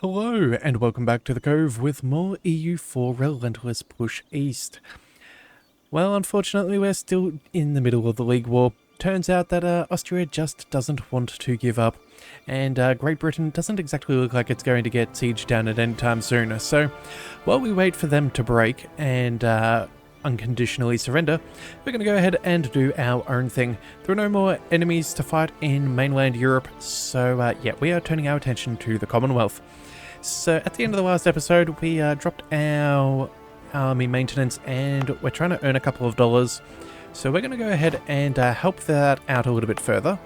Hello and welcome back to the Cove with more EU4 Relentless Push East. Well, unfortunately we're still in the middle of the League War. Turns out that Austria just doesn't want to give up, and Great Britain doesn't exactly look like it's going to get sieged down at any time soon. So while we wait for them to break and unconditionally surrender, we're going to go ahead and do our own thing. There are no more enemies to fight in mainland Europe, so yeah, we are turning our attention to the Commonwealth. So at the end of the last episode, we dropped our army maintenance and we're trying to earn a couple of dollars. So we're going to go ahead and help that out a little bit further.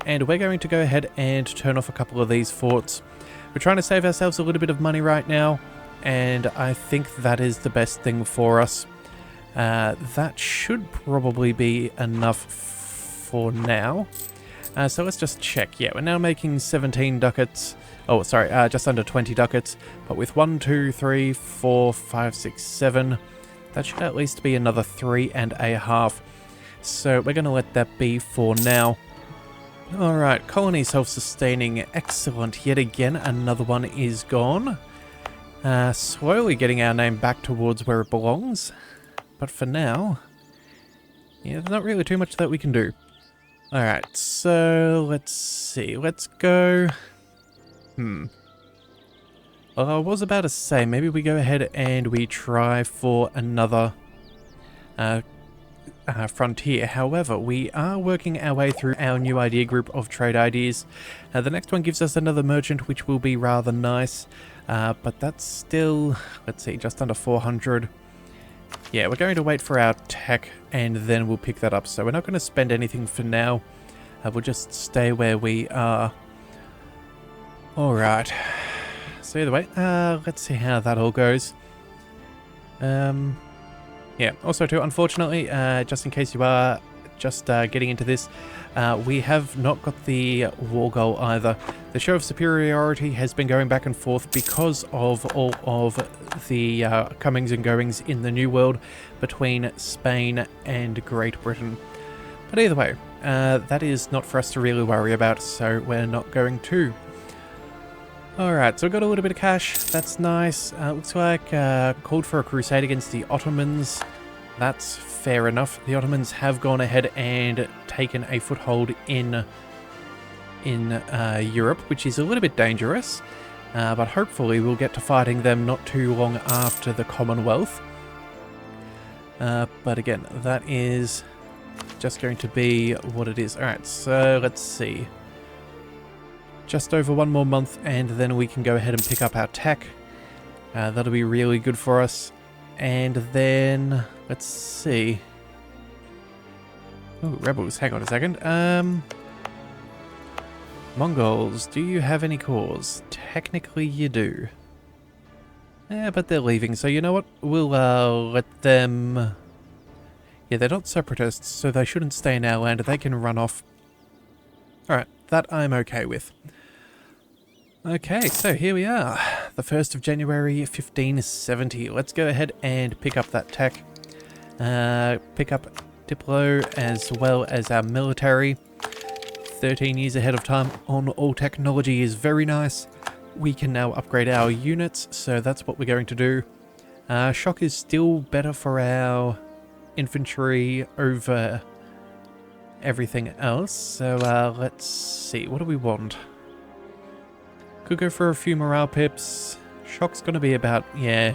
And we're going to go ahead and turn off a couple of these forts. We're trying to save ourselves a little bit of money right now, and I think that is the best thing for us. That should probably be enough for now. So let's just check. Yeah, we're now making 17 ducats. Oh, sorry, just under 20 ducats. But with 1, 2, 3, 4, 5, 6, 7, that should at least be another 3.5. So we're going to let that be for now. Alright, colony self-sustaining. Excellent. Yet again, another one is gone. Slowly getting our name back towards where it belongs. But for now, yeah, there's not really too much that we can do. Alright, so let's see. Let's go... Well, I was about to say, maybe we go ahead and we try for another frontier. However, we are working our way through our new idea group of trade ideas. The next one gives us another merchant, which will be rather nice. But that's still, let's see, just under 400. Yeah, we're going to wait for our tech and then we'll pick that up. So we're not going to spend anything for now. We'll just stay where we are. Alright. So either way, let's see how that all goes. Yeah, also too, unfortunately, just in case you are just getting into this, we have not got the war goal either. The show of superiority has been going back and forth because of all of the comings and goings in the New World between Spain and Great Britain. But either way, that is not for us to really worry about, so we're not going to. Alright, so we've got a little bit of cash. That's nice. Looks like called for a crusade against the Ottomans. That's fair enough. The Ottomans have gone ahead and taken a foothold in Europe, which is a little bit dangerous. But hopefully we'll get to fighting them not too long after the Commonwealth. But again, that is just going to be what it is. Alright, so let's see. Just over one more month and then we can go ahead and pick up our tech. That'll be really good for us. And then, let's see. Oh, rebels, hang on a second. Mongols, do you have any cause? Technically you do. Yeah, but they're leaving, so you know what? We'll let them... Yeah, they're not separatists, so they shouldn't stay in our land. They can run off. Alright, that I'm okay with. Okay, so here we are, the 1st of January 1570. Let's go ahead and pick up that tech. Pick up Diplo as well as our military. 13 years ahead of time on all technology is very nice. We can now upgrade our units, so that's what we're going to do. Shock is still better for our infantry over everything else. So let's see, what do we want? Could go for a few morale pips. Shock's going to be about, yeah,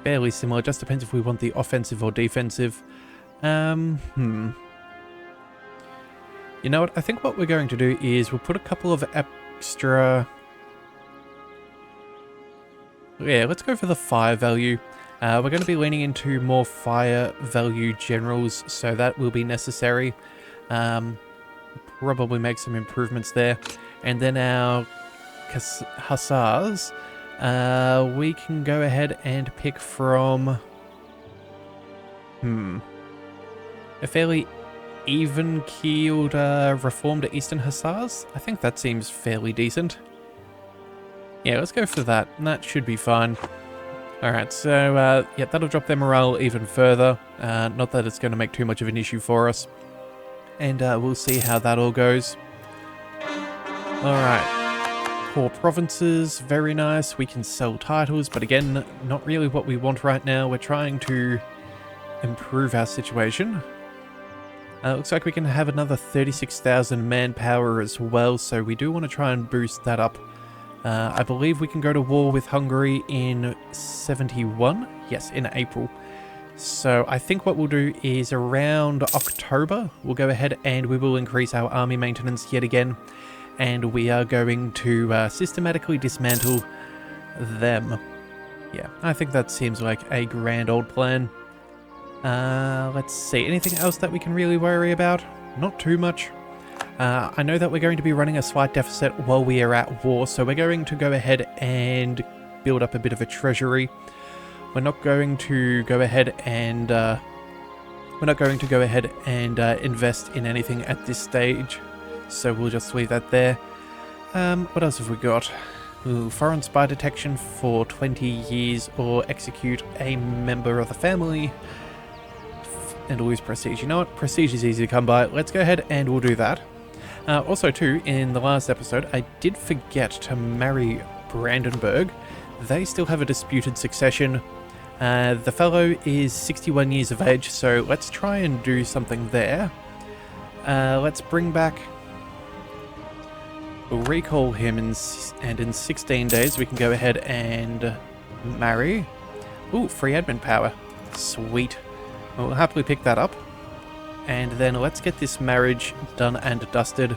fairly similar. Just depends if we want the offensive or defensive. You know what? I think what we're going to do is we'll put a couple of extra... Yeah, let's go for the fire value. We're going to be leaning into more fire value generals, so that will be necessary. Probably make some improvements there. And then our hussars, we can go ahead and pick from a fairly even-keeled reformed Eastern Hussars. I think that seems fairly decent. Yeah, let's go for that. That should be fine. Alright, so yeah, that'll drop their morale even further. Not that it's going to make too much of an issue for us. And we'll see how that all goes. Alright. core provinces, very nice. We can sell titles, but again, not really what we want right now. We're trying to improve our situation. Looks like we can have another 36,000 manpower as well, so we do want to try and boost that up. I believe we can go to war with Hungary in 71. Yes, in April. So I think what we'll do is around October, we'll go ahead and we will increase our army maintenance yet again. And we are going to systematically dismantle them. Yeah, I think that seems like a grand old plan. Let's see, anything else that we can really worry about? Not too much. I know that we're going to be running a slight deficit while we are at war, so we're going to go ahead and build up a bit of a treasury. We're not going to go ahead and invest in anything at this stage, so we'll just leave that there. What else have we got? Ooh, foreign spy detection for 20 years, or execute a member of the family and lose prestige. You know what? Prestige is easy to come by. Let's go ahead and we'll do that. Also too, in the last episode, I did forget to marry Brandenburg. They still have a disputed succession. The fellow is 61 years of age, so let's try and do something there. Let's bring back... We'll recall him, and in 16 days we can go ahead and marry. Ooh, free admin power. Sweet. We'll happily pick that up. And then let's get this marriage done and dusted.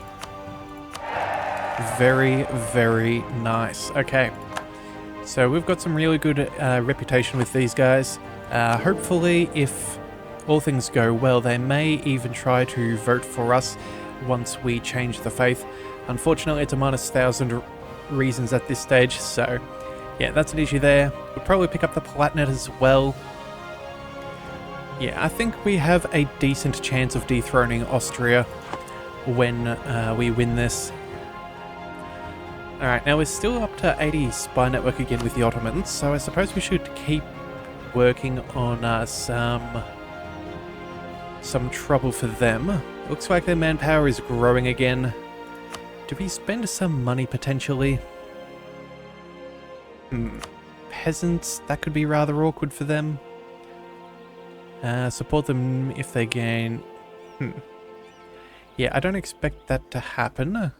Very, very nice. Okay. So we've got some really good reputation with these guys. Hopefully, if all things go well, they may even try to vote for us once we change the faith. Unfortunately, it's a -1,000 reasons at this stage, so yeah, that's an issue there. We'll probably pick up the Palatinate as well. Yeah, I think we have a decent chance of dethroning Austria when we win this. Alright, now we're still up to 80 spy network again with the Ottomans, so I suppose we should keep working on some trouble for them. Looks like their manpower is growing again. Do we spend some money potentially? Peasants, that could be rather awkward for them. Support them if they gain... Yeah, I don't expect that to happen.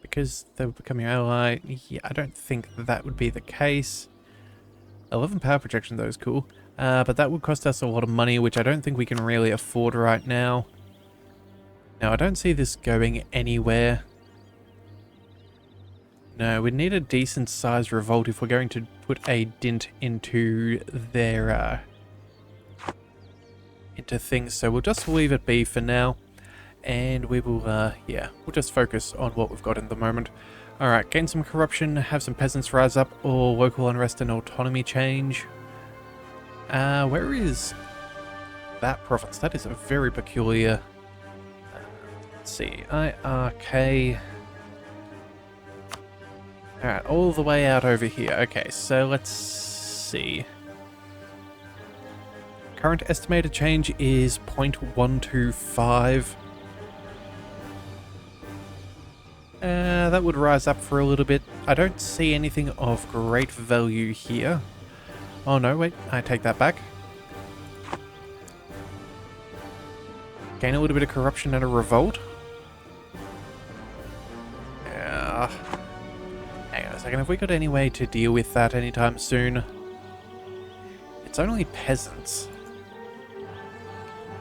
Because they'll become your ally. Yeah, I don't think that would be the case. 11 power projection though is cool. But that would cost us a lot of money, which I don't think we can really afford right now. Now, I don't see this going anywhere. No, we need a decent sized revolt if we're going to put a dint into their into things. So we'll just leave it be for now, and we will yeah, we'll just focus on what we've got in the moment. All right, gain some corruption, have some peasants rise up, or local unrest and autonomy change. Where is that province? That is a very peculiar. Let's see, IRK. Alright, all the way out over here. Okay, so let's see. Current estimated change is 0.125. That would rise up for a little bit. I don't see anything of great value here. Oh no, wait, I take that back. Gain a little bit of corruption and a revolt. Hang on a second, have we got any way to deal with that anytime soon? It's only peasants.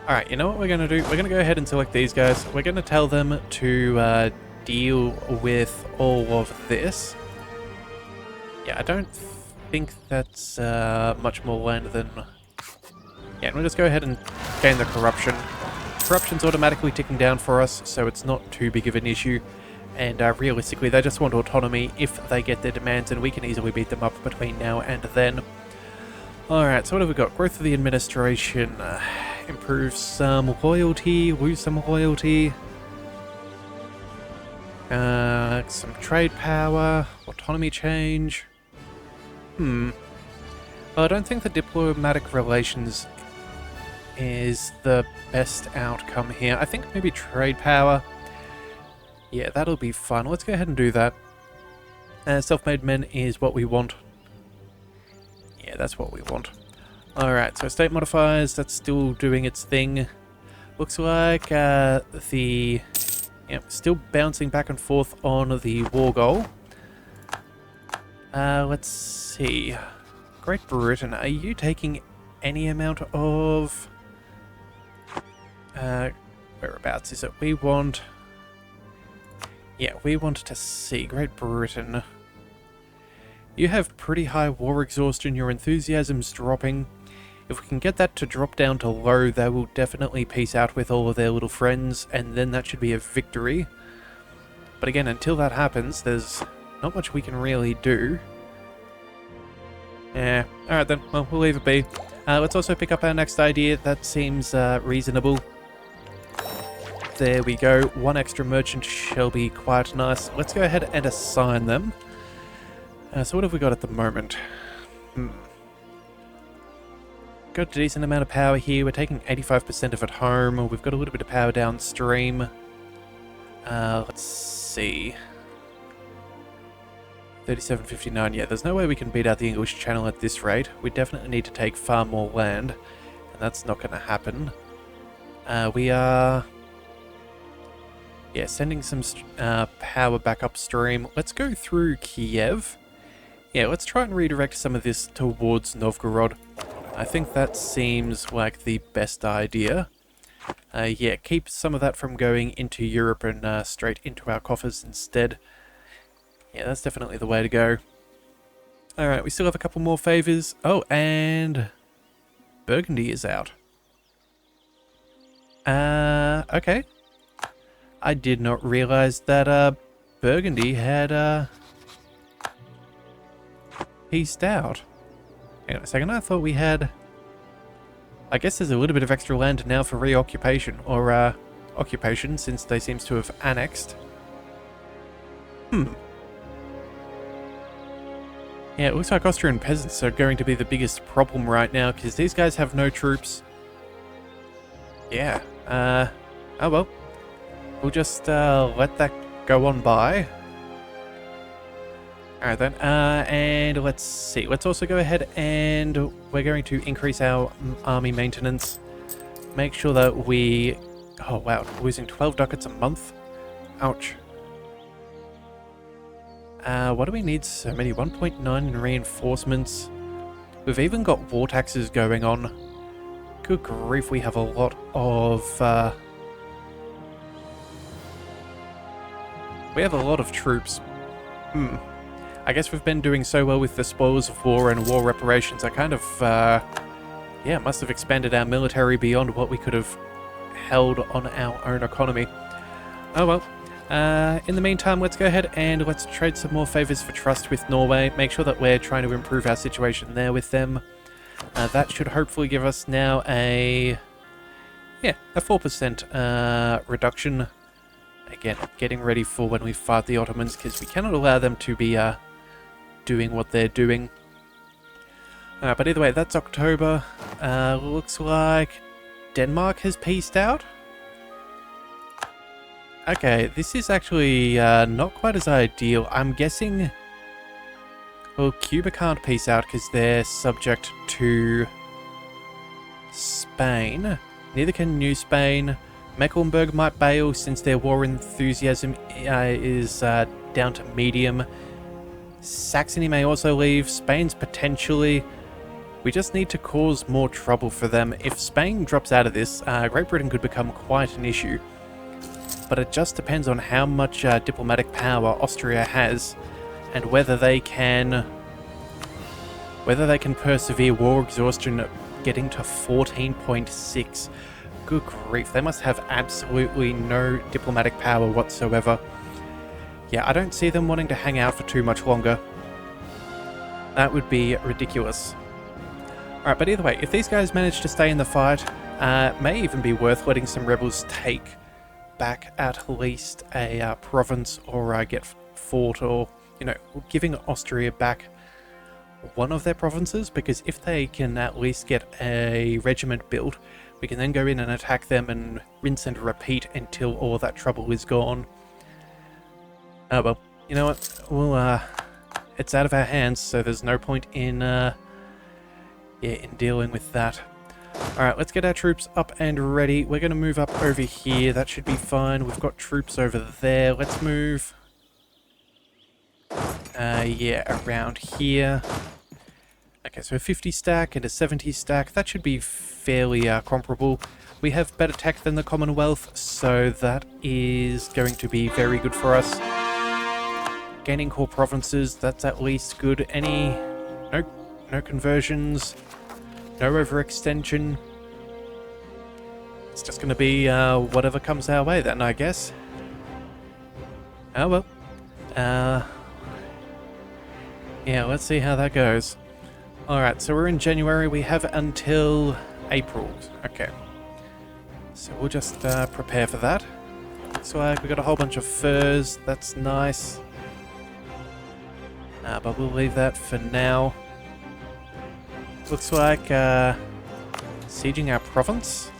Alright, you know what we're going to do? We're going to go ahead and select these guys. We're going to tell them to deal with all of this. Yeah, I don't think that's much more land than... Yeah, and we'll just go ahead and gain the corruption. Corruption's automatically ticking down for us, so it's not too big of an issue. And realistically, they just want autonomy if they get their demands, and we can easily beat them up between now and then. Alright, so what have we got? Growth of the administration. Improve some loyalty, lose some loyalty. Some trade power, autonomy change. Well, I don't think the diplomatic relations is the best outcome here. I think maybe trade power. Yeah, that'll be fun. Let's go ahead and do that. Self-made men is what we want. Yeah, that's what we want. Alright, so state modifiers, that's still doing its thing. Looks like still bouncing back and forth on the war goal. Let's see. Great Britain, are you taking any amount of... whereabouts is it? We want... Yeah, we want to see Great Britain. You have pretty high war exhaustion, your enthusiasm's dropping. If we can get that to drop down to low, they will definitely peace out with all of their little friends, and then that should be a victory. But again, until that happens, there's not much we can really do. Yeah, alright then, well, we'll leave it be. Let's also pick up our next idea. That seems reasonable. There we go. One extra merchant shall be quite nice. Let's go ahead and assign them. So what have we got at the moment? Got a decent amount of power here. We're taking 85% of it home. We've got a little bit of power downstream. Let's see. 3759. Yeah, there's no way we can beat out the English Channel at this rate. We definitely need to take far more land, and that's not going to happen. We are... Yeah, sending some power back upstream. Let's go through Kiev. Yeah, let's try and redirect some of this towards Novgorod. I think that seems like the best idea. Yeah, keep some of that from going into Europe and straight into our coffers instead. Yeah, that's definitely the way to go. Alright, we still have a couple more favours. Oh, and... Burgundy is out. Okay. I did not realise that, Burgundy had, pieced out. Hang on a second, I thought we had... I guess there's a little bit of extra land now for reoccupation, or, occupation, since they seems to have annexed. Yeah, it looks like Austrian peasants are going to be the biggest problem right now, because these guys have no troops. Yeah, oh well. We'll just, let that go on by. Alright then, and let's see. Let's also go ahead and we're going to increase our army maintenance. Make sure that we... Oh wow, losing 12 ducats a month? Ouch. What do we need so many? 1.9 in reinforcements. We've even got war taxes going on. Good grief, we have a lot of, we have a lot of troops. I guess we've been doing so well with the spoils of war and war reparations. I kind of, yeah, must have expanded our military beyond what we could have held on our own economy. Oh well. In the meantime, let's go ahead and let's trade some more favours for trust with Norway. Make sure that we're trying to improve our situation there with them. That should hopefully give us now a 4% reduction. Again, getting ready for when we fight the Ottomans, because we cannot allow them to be doing what they're doing. But either way, that's October. Looks like Denmark has peaced out. Okay, this is actually not quite as ideal. I'm guessing... Well, Cuba can't peace out because they're subject to Spain. Neither can New Spain. Mecklenburg might bail since their war enthusiasm is down to medium. Saxony may also leave. Spain's potentially. We just need to cause more trouble for them. If Spain drops out of this, Great Britain could become quite an issue. But it just depends on how much diplomatic power Austria has, and whether they can persevere war exhaustion getting to 14.6. Good grief, they must have absolutely no diplomatic power whatsoever. Yeah, I don't see them wanting to hang out for too much longer. That would be ridiculous. Alright, but either way, if these guys manage to stay in the fight, it may even be worth letting some rebels take back at least a province, or get fought, or, you know, giving Austria back one of their provinces, because if they can at least get a regiment built, we can then go in and attack them and rinse and repeat until all that trouble is gone. Oh well, you know what? We'll, it's out of our hands, so there's no point in, yeah, in dealing with that. Alright, let's get our troops up and ready. We're going to move up over here. That should be fine. We've got troops over there. Let's move, yeah, around here. Okay, so a 50 stack and a 70 stack. That should be fairly comparable. We have better tech than the Commonwealth, so that is going to be very good for us. Gaining core provinces, that's at least good. Any... No conversions. No overextension. It's just going to be whatever comes our way then, I guess. Oh well. Yeah, let's see how that goes. Alright, so we're in January. We have until April. Okay. So we'll just prepare for that. Looks like we got a whole bunch of furs. That's nice. But we'll leave that for now. Looks like sieging our province.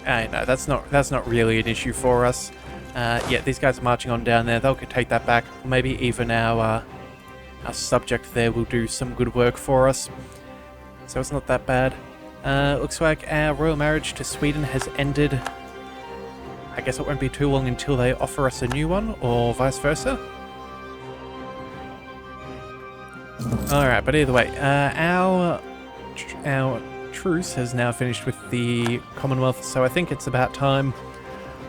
No, that's not really an issue for us. Yeah, these guys are marching on down there. They'll take that back. Maybe even our subject there will do some good work for us. So it's not that bad. Looks like our royal marriage to Sweden has ended. I guess it won't be too long until they offer us a new one, or vice versa. Alright, but either way, our truce has now finished with the Commonwealth, so I think it's about time.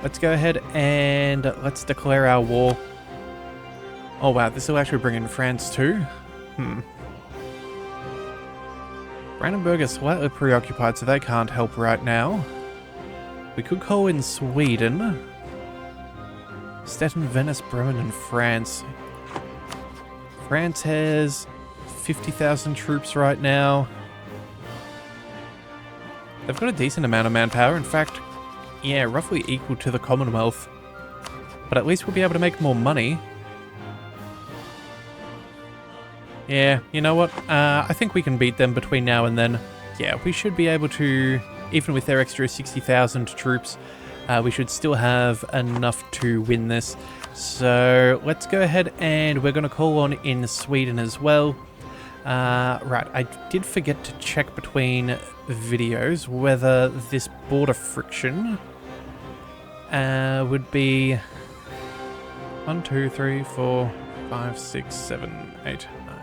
Let's go ahead and let's declare our war. Oh wow, this will actually bring in France too? Brandenburg is slightly preoccupied, so they can't help right now. We could call in Sweden. Stettin, Venice, Bremen, and France. France has 50,000 troops right now. They've got a decent amount of manpower. In fact, yeah, roughly equal to the Commonwealth. But at least we'll be able to make more money. Yeah, you know what? I think we can beat them between now and then. Yeah, we should be able to, even with their extra 60,000 troops, we should still have enough to win this. So let's go ahead and we're going to call on in Sweden as well. Right, I did forget to check between videos whether this border friction would be 1, 2, 3, 4, 5, 6, 7, 8, 9.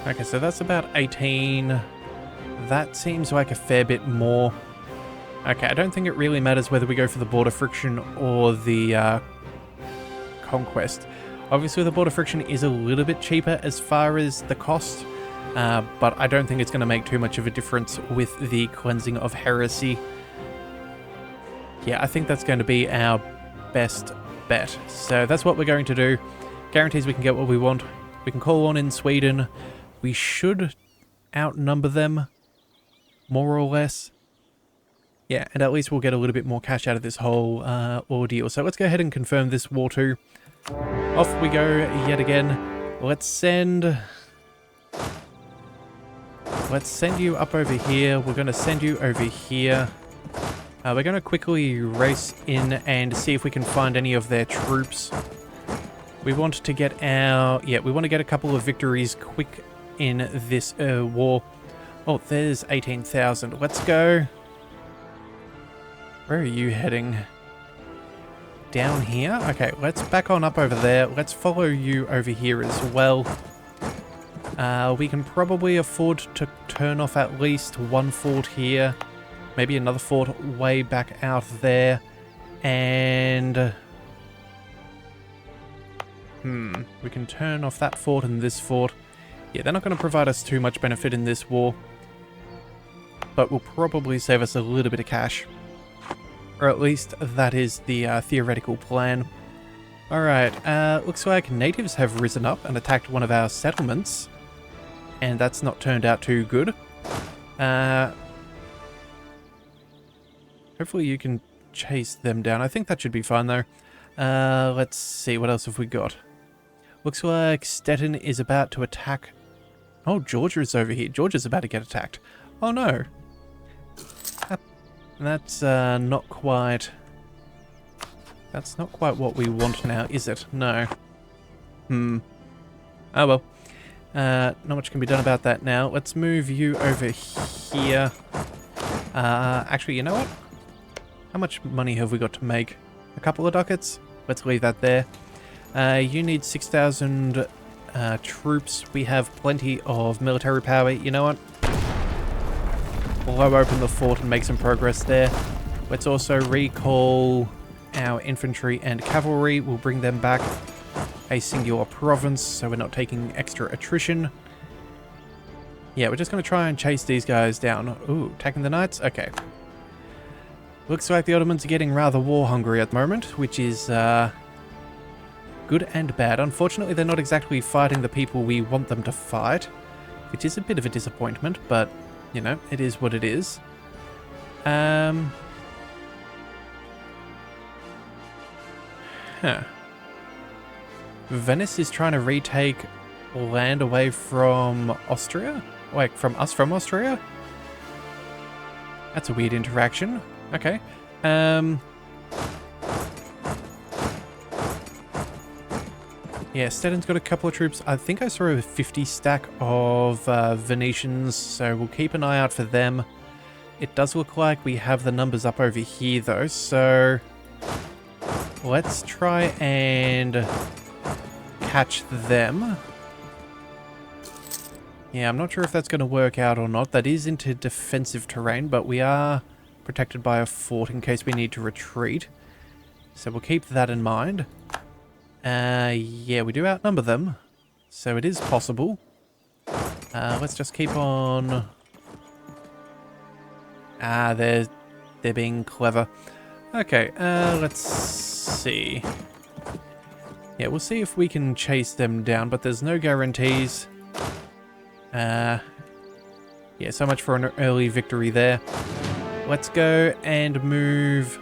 Okay, so that's about 18. That seems like a fair bit more. Okay, I don't think it really matters whether we go for the border friction or the conquest. Obviously, the border friction is a little bit cheaper as far as the cost, but I don't think it's going to make too much of a difference with the cleansing of heresy. Yeah, I think that's going to be our best bet. So that's what we're going to do. Guarantees we can get what we want. We can call on in Sweden. We should outnumber them, more or less. Yeah, and at least we'll get a little bit more cash out of this whole ordeal. So let's go ahead and confirm this war too. Off we go yet again. Let's send you up over here. We're going to send you over here. We're going to quickly race in and see if we can find any of their troops. We want to get we want to get a couple of victories quick in this war. Oh, there's 18,000. Let's go. Where are you heading? Down here? Okay, let's back on up over there. Let's follow you over here as well. We can probably afford to turn off at least one fort here. Maybe another fort way back out there. And... we can turn off that fort and this fort. Yeah, they're not going to provide us too much benefit in this war. But will probably save us a little bit of cash. Or at least that is the theoretical plan. Alright, looks like natives have risen up and attacked one of our settlements. And that's not turned out too good. Hopefully you can chase them down. I think that should be fine though. Let's see, what else have we got? Looks like Stettin is about to attack... Oh, Georgia is over here. Georgia's about to get attacked. Oh no. That's not quite... That's not quite what we want now, is it? No. Oh well. Not much can be done about that now. Let's move you over here. Actually, you know what? How much money have we got to make? A couple of ducats? Let's leave that there. You need 6,000 troops. We have plenty of military power. You know what? Blow open the fort and make some progress there. Let's also recall our infantry and cavalry. We'll bring them back a singular province, so we're not taking extra attrition. Yeah, we're just going to try and chase these guys down. Ooh, attacking the knights? Okay. Looks like the Ottomans are getting rather war-hungry at the moment, which is good and bad. Unfortunately, they're not exactly fighting the people we want them to fight, which is a bit of a disappointment, but, you know, it is what it is. Venice is trying to retake land away from Austria? Like, from us from Austria? That's a weird interaction. Okay. Yeah, Stettin's got a couple of troops. I think I saw a 50 stack of Venetians, so we'll keep an eye out for them. It does look like we have the numbers up over here, though, so... let's try and catch them. Yeah, I'm not sure if that's going to work out or not. That is into defensive terrain, but we are protected by a fort in case we need to retreat. So we'll keep that in mind. Yeah, we do outnumber them, so it is possible. Let's just keep on... they're being clever. Okay, let's see. Yeah, we'll see if we can chase them down, but there's no guarantees. Yeah, so much for an early victory there. Let's go and move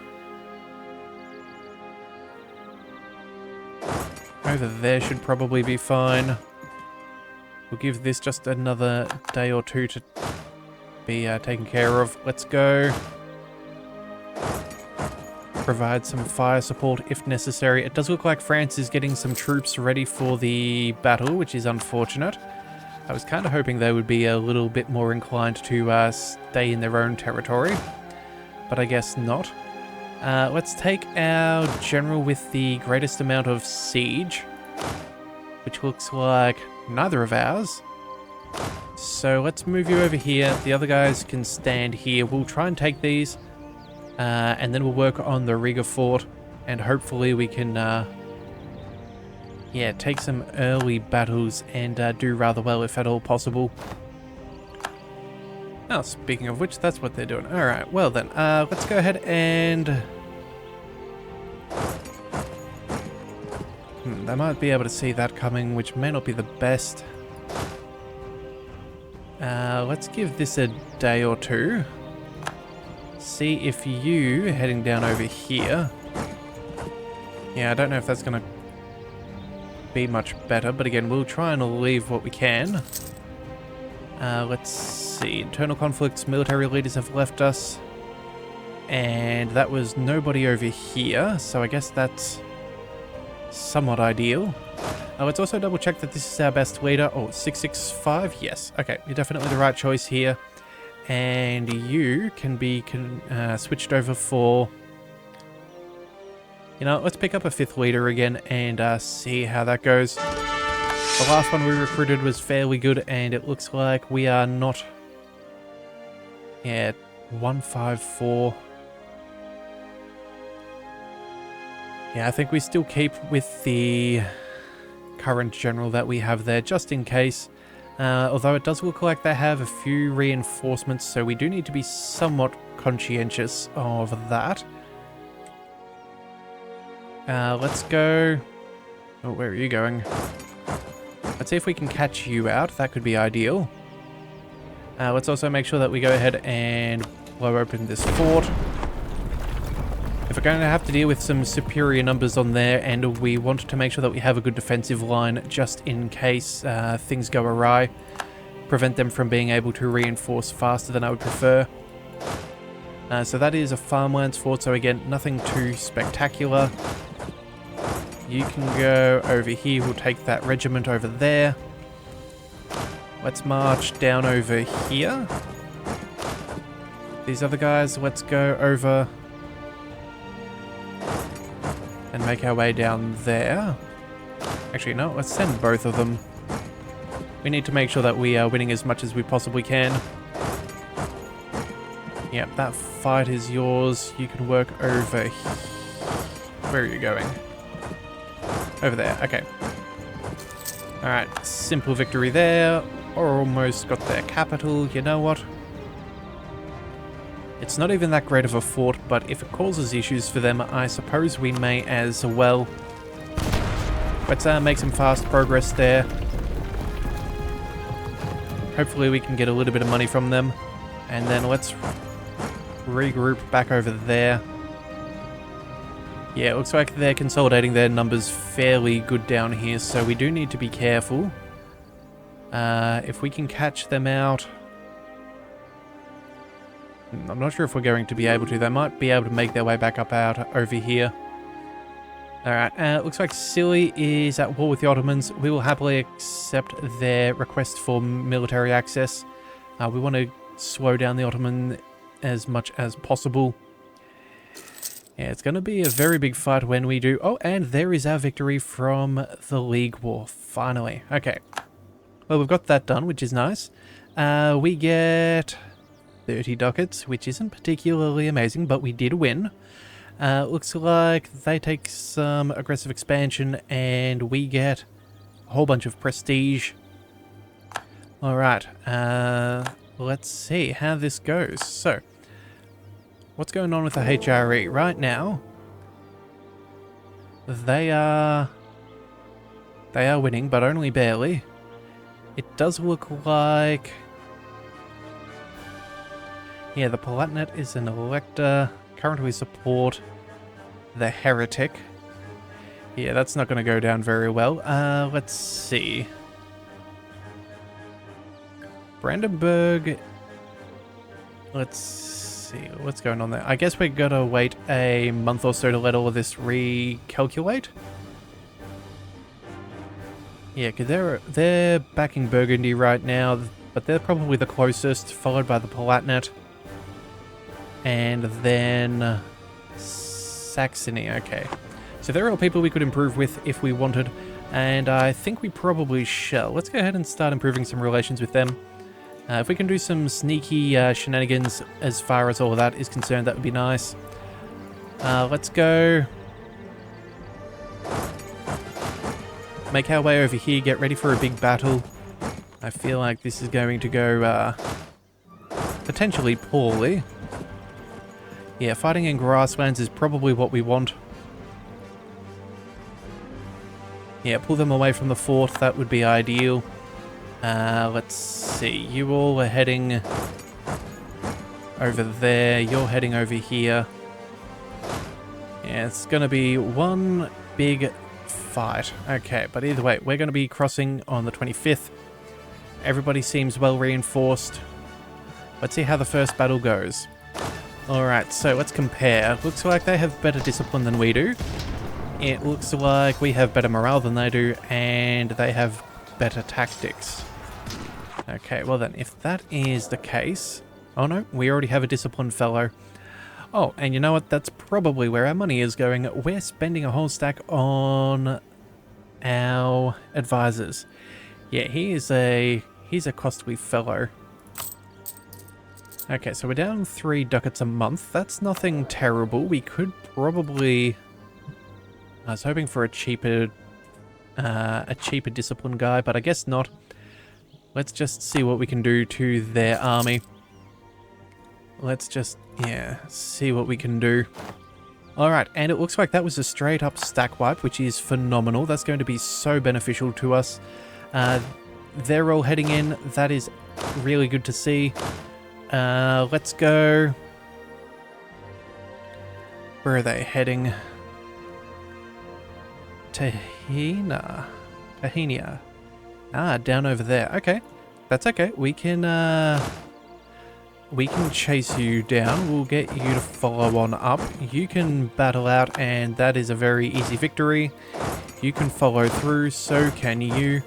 over there. Should probably be fine. We'll give this just another day or two to be taken care of. Let's go. Provide some fire support if necessary. It does look like France is getting some troops ready for the battle, which is unfortunate. I was kind of hoping they would be a little bit more inclined to stay in their own territory, but I guess not. Let's take our general with the greatest amount of siege, which looks like neither of ours. So let's move you over here. The other guys can stand here. We'll try and take these. And then we'll work on the Riga fort, and hopefully we can, yeah, take some early battles and do rather well if at all possible. Now, speaking of which, that's what they're doing. Alright, well then, let's go ahead and... they might be able to see that coming, which may not be the best. Let's give this a day or two. See if you heading down over here. Yeah, I don't know if that's going to be much better, but again, we'll try and leave what we can. Let's see. Internal conflicts, military leaders have left us. And that was nobody over here, so I guess that's somewhat ideal. Let's also double check that this is our best leader. Oh, 665? Yes. Okay, you're definitely the right choice here. And you can be switched over for... You know, let's pick up a 5th leader again and see how that goes. The last one we recruited was fairly good, and it looks like we are not... Yeah, 154. Yeah, I think we still keep with the current general that we have there, just in case. Although it does look like they have a few reinforcements, so we do need to be somewhat conscientious of that. Let's go... Oh, where are you going? Let's see if we can catch you out. That could be ideal. Let's also make sure that we go ahead and blow open this fort. If we're going to have to deal with some superior numbers on there, and we want to make sure that we have a good defensive line just in case things go awry, prevent them from being able to reinforce faster than I would prefer. So that is a farmlands fort, so again, nothing too spectacular. You can go over here, we'll take that regiment over there. Let's march down over here. These other guys, let's go over and make our way down there. Actually, no, let's send both of them. We need to make sure that we are winning as much as we possibly can. Yep, that fight is yours. You can work over here. Where are you going? Over there, okay. Alright, simple victory there. Almost got their capital. You know what? It's not even that great of a fort, but if it causes issues for them, I suppose we may as well. Let's make some fast progress there. Hopefully we can get a little bit of money from them. And then let's regroup back over there. Yeah, it looks like they're consolidating their numbers fairly good down here, so we do need to be careful. If we can catch them out... I'm not sure if we're going to be able to. They might be able to make their way back up out over here. Alright, it looks like Silly is at war with the Ottomans. We will happily accept their request for military access. We want to slow down the Ottoman as much as possible. Yeah, it's going to be a very big fight when we do. Oh, and there is our victory from the League War, finally. Okay. Well, we've got that done, which is nice. We get 30 ducats, which isn't particularly amazing, but we did win. Looks like they take some aggressive expansion and we get a whole bunch of prestige. Alright, let's see how this goes. So, what's going on with the HRE? Right now, they are winning, but only barely. It does look like... Yeah, the Palatinate is an elector. Currently support the Heretic. Yeah, that's not going to go down very well. Let's see. Brandenburg. Let's see. What's going on there? I guess we're going to wait a month or so to let all of this recalculate. Yeah, because they're backing Burgundy right now, but they're probably the closest, followed by the Palatinate. And then Saxony, okay. So there are all people we could improve with if we wanted, and I think we probably shall. Let's go ahead and start improving some relations with them. If we can do some sneaky shenanigans as far as all of that is concerned, that would be nice. Let's go. Make our way over here, get ready for a big battle. I feel like this is going to go potentially poorly. Yeah, fighting in grasslands is probably what we want. Yeah, pull them away from the fort, that would be ideal. Let's see, you all are heading over there, you're heading over here. Yeah, it's going to be one big fight. Okay, but either way, we're going to be crossing on the 25th. Everybody seems well reinforced. Let's see how the first battle goes. Alright, so let's compare. Looks like they have better discipline than we do. It looks like we have better morale than they do, and they have better tactics. Okay, well then, if that is the case... Oh no, we already have a disciplined fellow. Oh, and you know what? That's probably where our money is going. We're spending a whole stack on our advisors. Yeah, he's a costly fellow. Okay, so we're down 3 ducats a month. That's nothing terrible. We could probably... I was hoping for a cheaper discipline guy, but I guess not. Let's just see what we can do to their army. Let's just, yeah, see what we can do. Alright, and it looks like that was a straight up stack wipe, which is phenomenal. That's going to be so beneficial to us. They're all heading in. That is really good to see. Let's go. Where are they heading? Tahina. Ah, down over there. Okay. That's okay. We can we can chase you down. We'll get you to follow on up. You can battle out, and that is a very easy victory. You can follow through, so can you.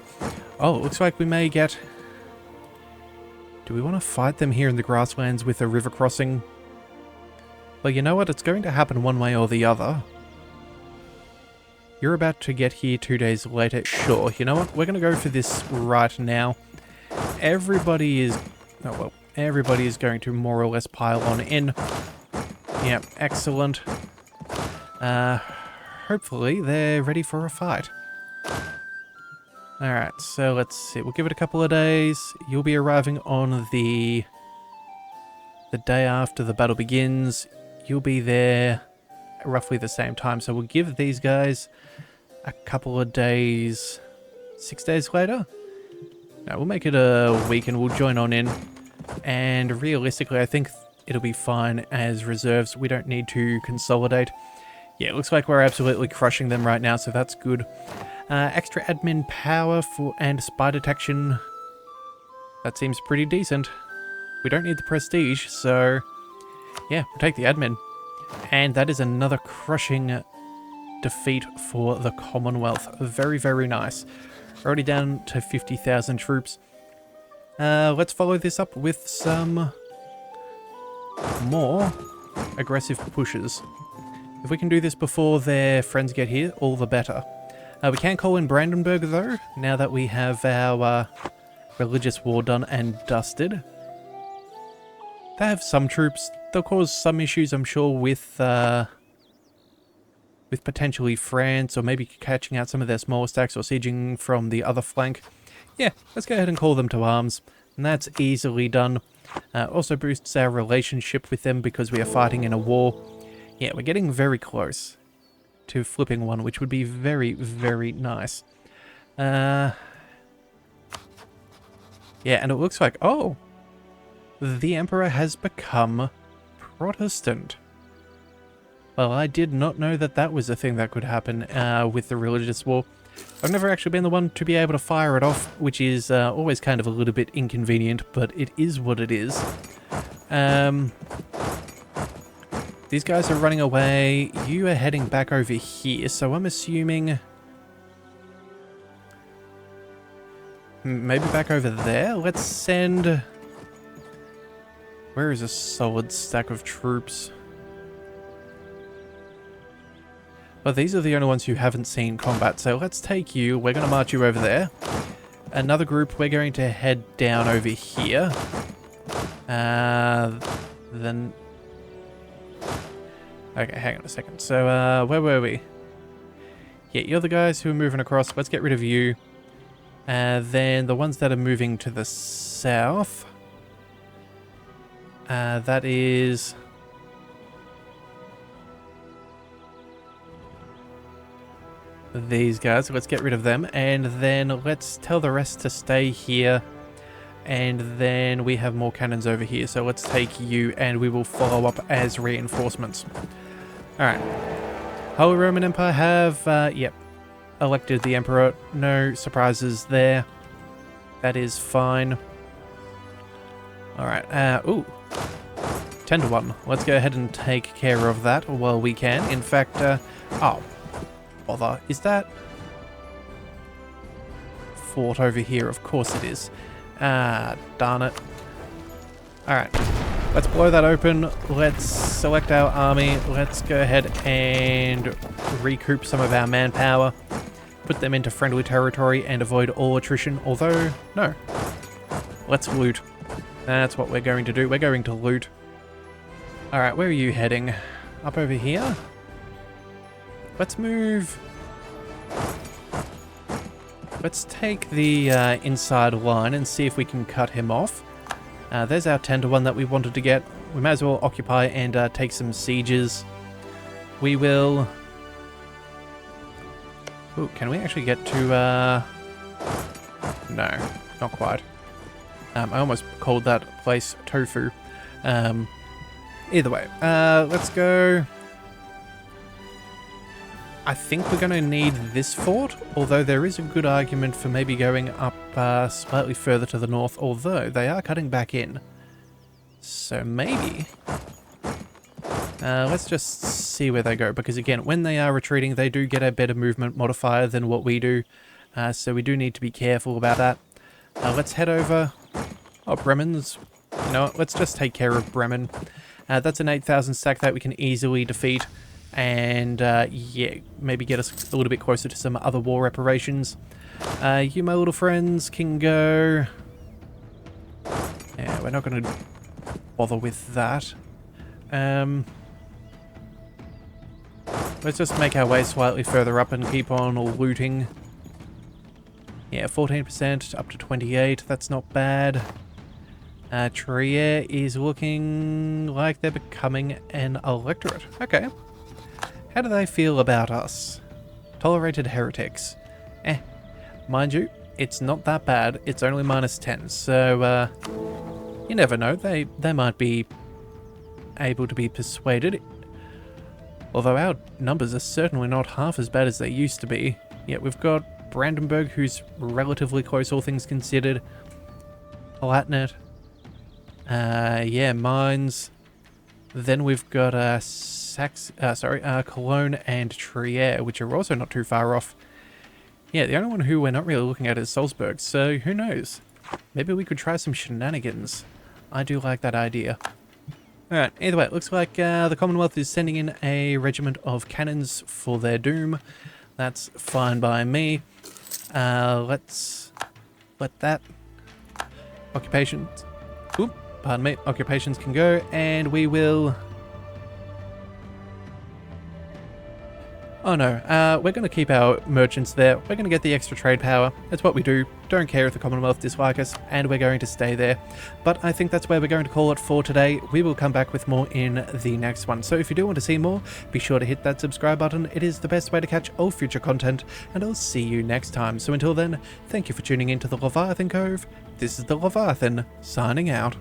Oh, it looks like we may get... Do we want to fight them here in the grasslands with a river crossing? Well, you know what? It's going to happen one way or the other. You're about to get here 2 days later. Sure, you know what? We're going to go for this right now. Everybody is... Oh, well, everybody is going to more or less pile on in. Yep, excellent. Hopefully they're ready for a fight. Alright, so let's see. We'll give it a couple of days. You'll be arriving on the day after the battle begins. You'll be there at roughly the same time. So we'll give these guys a couple of days. 6 days later? No, we'll make it a week and we'll join on in. And realistically, I think it'll be fine as reserves. We don't need to consolidate. Yeah, it looks like we're absolutely crushing them right now, so that's good. Extra admin power and spy detection. That seems pretty decent. We don't need the prestige, so yeah, we'll take the admin. And that is another crushing defeat for the Commonwealth. Very, very nice. Already down to 50,000 troops. Let's follow this up with some more aggressive pushes. If we can do this before their friends get here, all the better. We can call in Brandenburg, though, now that we have our religious war done and dusted. They have some troops. They'll cause some issues, I'm sure, with potentially France, or maybe catching out some of their smaller stacks or sieging from the other flank. Yeah, let's go ahead and call them to arms. And that's easily done. Also boosts our relationship with them because we are fighting in a war. Yeah, we're getting very close to flipping one, which would be very, very nice. Yeah, and it looks like, oh, the Emperor has become Protestant. Well, I did not know that that was a thing that could happen with the religious war. I've never actually been the one to be able to fire it off, which is always kind of a little bit inconvenient, but it is what it is. These guys are running away. You are heading back over here, so I'm assuming... maybe back over there? Let's send... Where is a solid stack of troops? Well, these are the only ones who haven't seen combat, so let's take you. We're going to march you over there. Another group, we're going to head down over here. Then... Okay, hang on a second. So, where were we? Yeah, you're the guys who are moving across. Let's get rid of you. Then the ones that are moving to the south. That is... these guys. Let's get rid of them. And then let's tell the rest to stay here. And then we have more cannons over here. So let's take you and we will follow up as reinforcements. Alright. Holy Roman Empire have, yep, elected the Emperor. No surprises there. That is fine. Alright, ooh. 10 to 1. Let's go ahead and take care of that while we can. In fact, oh, bother. Is that fort over here? Of course it is. Ah, darn it. Alright. Let's blow that open. Let's select our army. Let's go ahead and recoup some of our manpower. Put them into friendly territory and avoid all attrition. Although, no. Let's loot. That's what we're going to do. We're going to loot. Alright, where are you heading? Up over here? Let's move... Let's take the inside line and see if we can cut him off. There's our 10 to 1 that we wanted to get. We might as well occupy and take some sieges. We will... Ooh, can we actually get to... No, not quite. I almost called that place Tofu. Either way, let's go... I think we're going to need this fort, although there is a good argument for maybe going up slightly further to the north, although they are cutting back in. So maybe... let's just see where they go, because again, when they are retreating, they do get a better movement modifier than what we do. So we do need to be careful about that. Let's head over... Oh, Bremen's... You know what, let's just take care of Bremen. That's an 8,000 stack that we can easily defeat. And, yeah, maybe get us a little bit closer to some other war reparations. You, my little friends, can go... Yeah, we're not going to bother with that. Let's just make our way slightly further up and keep on looting. Yeah, 14% up to 28. That's not bad. Trier is looking like they're becoming an electorate. Okay. How do they feel about us? Tolerated heretics. Mind you, it's not that bad. It's only -10. So, you never know. They might be able to be persuaded. Although our numbers are certainly not half as bad as they used to be. Yeah, we've got Brandenburg, who's relatively close, all things considered. Palatinate. Yeah, Mainz. Then we've got Cologne and Trier, which are also not too far off. Yeah, the only one who we're not really looking at is Salzburg, so who knows? Maybe we could try some shenanigans. I do like that idea. Alright, either way, it looks like the Commonwealth is sending in a regiment of cannons for their doom. That's fine by me. Let's let that... Occupations... Oop, pardon me. Occupations can go, and we will... Oh no, we're going to keep our merchants there. We're going to get the extra trade power. That's what we do. Don't care if the Commonwealth dislike us, and we're going to stay there. But I think that's where we're going to call it for today. We will come back with more in the next one. So if you do want to see more, be sure to hit that subscribe button. It is the best way to catch all future content, and I'll see you next time. So until then, thank you for tuning in to the Leviathan Cove. This is the Leviathan, signing out.